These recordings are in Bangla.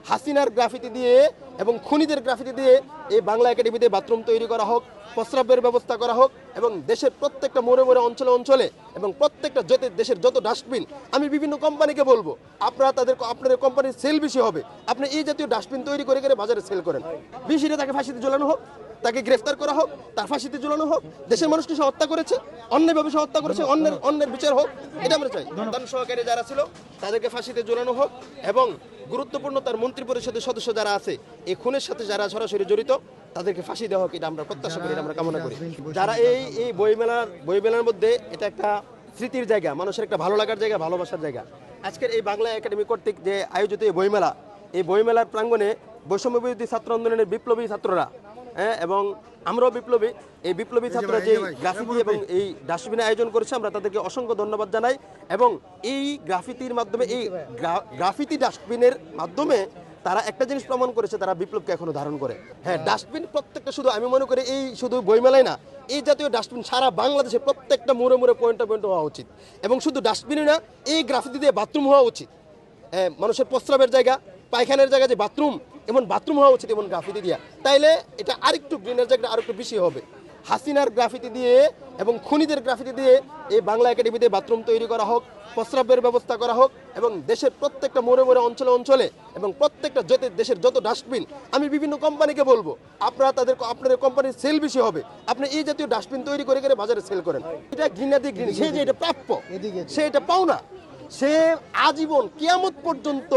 হাসিনার গ্রাফিতি দিয়ে এবং খুনিদের গ্রাফিতি দিয়ে এই বাংলা একাডেমিতে বাথরুম তৈরি করা হোক, প্রস্রাবের ব্যবস্থা করা হোক এবং দেশের প্রত্যেকটা মোড়ে মোড়ে অঞ্চলে অঞ্চলে এবং প্রত্যেকটা দেশের যত ডাস্টবিন, আমি বিভিন্ন কোম্পানিকে বলবো আপনারা আপনাদের কোম্পানির সেল বেশি হবে, আপনি এই জাতীয় ডাস্টবিন তৈরি করে করে বাজারে সেল করেন। বেশিরে তাকে ফাঁসিতে ঝোলানো হোক, তাকে গ্রেফতার করা হোক, তার ফাঁসিতে ঝোলানো হোক। দেশের মানুষকে সে হত্যা করেছে, অন্যায়ভাবে সে হত্যা করেছে, অন্যের বিচার হোক, এটা আমরা চাই। প্রধান সহকারী যারা ছিল তাদেরকে ফাঁসিতে ঝোলানো হোক এবং গুরুত্বপূর্ণ তার মন্ত্রী পরিষদের সদস্য যারা আছে এই খুনের সাথে যারা সরাসরি জড়িত তাদেরকে ফাঁসি দেওয়া হোক, এটা আমরা প্রত্যাশা করি, এটা আমরা কামনা করি। যারা এই বইমেলার মধ্যে এটা একটা স্মৃতির জায়গা, মানুষের একটা ভালো লাগার জায়গা, ভালোবাসার জায়গা। আজকের এই বাংলা একাডেমি কর্তৃক যে আয়োজিত এই বইমেলার প্রাঙ্গণে বৈষম্য বিরোধী ছাত্র আন্দোলনের বিপ্লবী ছাত্ররা এবং আমরাও বিপ্লবী, এই বিপ্লবী ছাত্ররা যে গ্রাফিতি এবং এই ডাস্টবিনের আয়োজন করেছে আমরা তাদেরকে অসংখ্য ধন্যবাদ জানাই। এবং এই গ্রাফিতির মাধ্যমে, এই গ্রাফিতি ডাস্টবিনের মাধ্যমে তারা একটা জিনিস প্রমাণ করেছে, তারা বিপ্লবকে এখনো ধারণ করে। হ্যাঁ, ডাস্টবিন প্রত্যেকটা, শুধু আমি মনে করি এই শুধু বইমেলায় না, এই জাতীয় ডাস্টবিন সারা বাংলাদেশে প্রত্যেকটা মোড়ে মোড়ে পয়েন্টে হওয়া উচিত। এবং শুধু ডাস্টবিনই না, এই গ্রাফিতি দিয়ে বাথরুম হওয়া উচিত। মানুষের প্রস্রাবের জায়গা, পায়খানার জায়গা যে বাথরুম, এমন বাথরুম হওয়া উচিত এমন গ্রাফিতি দিয়া, তাইলে এটা আরেকটু গ্রিনের জায়গাটা আরেকটু বেশি হবে। হাসিনার গ্রাফিতি দিয়ে এবং খুনিদের গ্রাফিতি দিয়ে এই বাংলা একাডেমিতে বাথরুম তৈরি করা হোক, প্রস্রাবের ব্যবস্থা করা হোক এবং দেশের প্রত্যেকটা মোড়ে মোড়ে অঞ্চলে অঞ্চলে এবং প্রত্যেকটা দেশের যত ডাস্টবিন, আমি বিভিন্ন কোম্পানিকে বলবো আপনারা আপনাদের কোম্পানির সেল বেশি হবে, আপনি এই জাতীয় ডাস্টবিন তৈরি করে করে বাজারে সেল করেন। এটা ঘৃণাদি ঘৃণা, সে যে এটা প্রাপ্য, সে এটা পাওনা, সে আজীবন কিয়ামত পর্যন্ত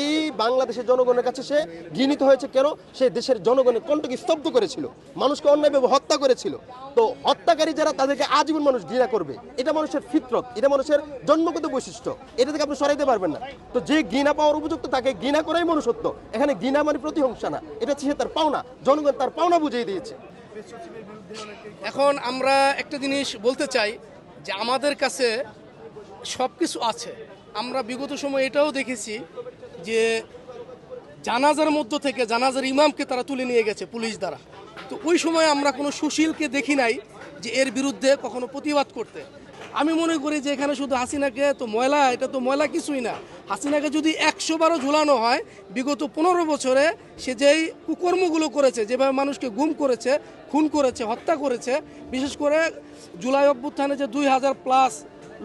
এই বাংলাদেশের জনগণের কাছে সে ঘৃণিত হয়েছে। কেন? সে দেশের জনগণের কণ্ঠকে স্তব্ধ করেছিল, মানুষকে অন্যায়ভাবে হত্যা করেছিল। তো হত্যাকারী যারা, তাদেরকে আজীবন মানুষ ঘৃণা করবে। এটা মানুষের ফিতরত, এটা মানুষের জন্মগত বৈশিষ্ট্য, এটা থেকে আপনি সরাইতে পারবেন না। তো যে ঘৃণা পাওয়ার উপযুক্ত তাকে ঘৃণা করাই মনুষ্যত্ব। এখানে ঘৃণা মানে প্রতিহিংসা না, এটা হচ্ছে তার পাওনা, জনগণ তার পাওনা বুঝিয়ে দিয়েছে। এখন আমরা একটা জিনিস বলতে চাই যে আমাদের কাছে সব কিছু আছে। আমরা বিগত সময় এটাও দেখেছি যে জানাজার মধ্য থেকে জানাজার ইমামকে তারা তুলে নিয়ে গেছে পুলিশ দ্বারা। তো ওই সময় আমরা কোনো সুশীলকে দেখি নাই যে এর বিরুদ্ধে কখনো প্রতিবাদ করতে। আমি মনে করি যে এখানে শুধু হাসিনাকে তো ময়লা, এটা তো ময়লা কিছুই না। হাসিনাকে যদি 100 বারও ঝুলানো হয়, বিগত 15 বছরে সে যেই কুকর্মগুলো করেছে, যেভাবে মানুষকে গুম করেছে, খুন করেছে, হত্যা করেছে, বিশেষ করে জুলাই অভ্যুত্থানে যে 2000+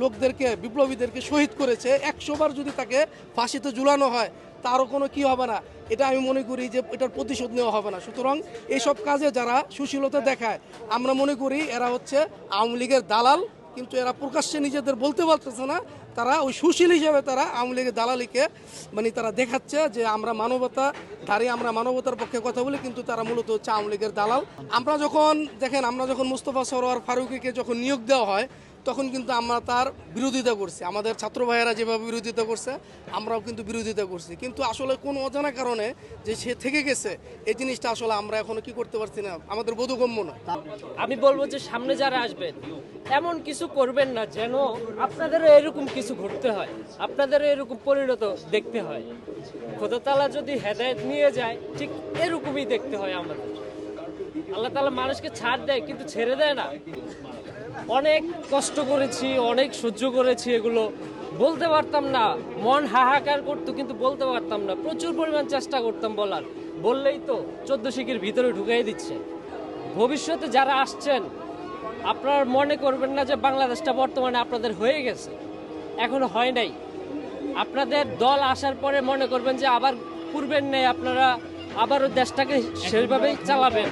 লোকদেরকে, বিপ্লবীদেরকে শহীদ করেছে, 100 বার যদি তাকে ফাঁসিতে ঝুলানো হয় তারও কোনো কি হবে না। এটা আমি মনে করি যে এটার প্রতিশোধ নেওয়া হবে না। সুতরাং এইসব কাজে যারা সুশীলতা দেখায়, আমরা মনে করি এরা হচ্ছে আওয়ামী লীগের দালাল, কিন্তু এরা প্রকাশ্যে নিজেদের বলতে পারতেছে না। তারা ওই সুশীল হিসেবে তারা আওয়ামী লীগের দালালিকে তারা দেখাচ্ছে যে আমরা মানবতাধারী, আমরা মানবতার পক্ষে কথা বলি, কিন্তু তারা মূলত হচ্ছে আওয়ামী লীগের দালাল। আমরা যখন মুস্তফা সরোয়ার ফারুকীকে যখন নিয়োগ দেওয়া হয়, তখন কিন্তু আমরা তার বিরোধিতা করছি। আমাদের ছাত্র ভাইয়েরা যেভাবে বিরোধিতা করছে, আমরাও কিন্তু বিরোধিতা করছি। কিন্তু আসলে কোনো অজানা কারণে যে সে থেকে গেছে, এই জিনিসটা আসলে আমরা এখনো কি করতে পারছি না, আমাদের বোধগম্য না। আমি বলবো যে সামনে যারা আসবেন এমন কিছু করবেন না যেন আপনাদেরও এরকম কিছু ঘটতে হয়, আপনাদেরও এরকম পরিণত দেখতে হয়। খোদা তাআলা যদি হেদায়েত নিয়ে যায়, ঠিক এরকমই দেখতে হয় আমাদের। আল্লাহ তাআলা মানুষকে ছাড় দেয় কিন্তু ছেড়ে দেয় না। অনেক কষ্ট করেছি, অনেক সহ্য করেছি, এগুলো বলতে পারতাম না, মন হাহাকার করতো কিন্তু বলতে পারতাম না। প্রচুর পরিমাণ চেষ্টা করতাম বলার, বললেই তো 14 শিকের ভিতরে ঢুকাই দিচ্ছে। ভবিষ্যতে যারা আসছেন আপনারা মনে করবেন না যে বাংলাদেশটা বর্তমানে আপনাদের হয়ে গেছে, এখনো হয় নাই। আপনাদের দল আসার পরে মনে করবেন যে আবার পূর্বের নেই, আপনারা আবারও দেশটাকে সেইভাবেই চালাবেন।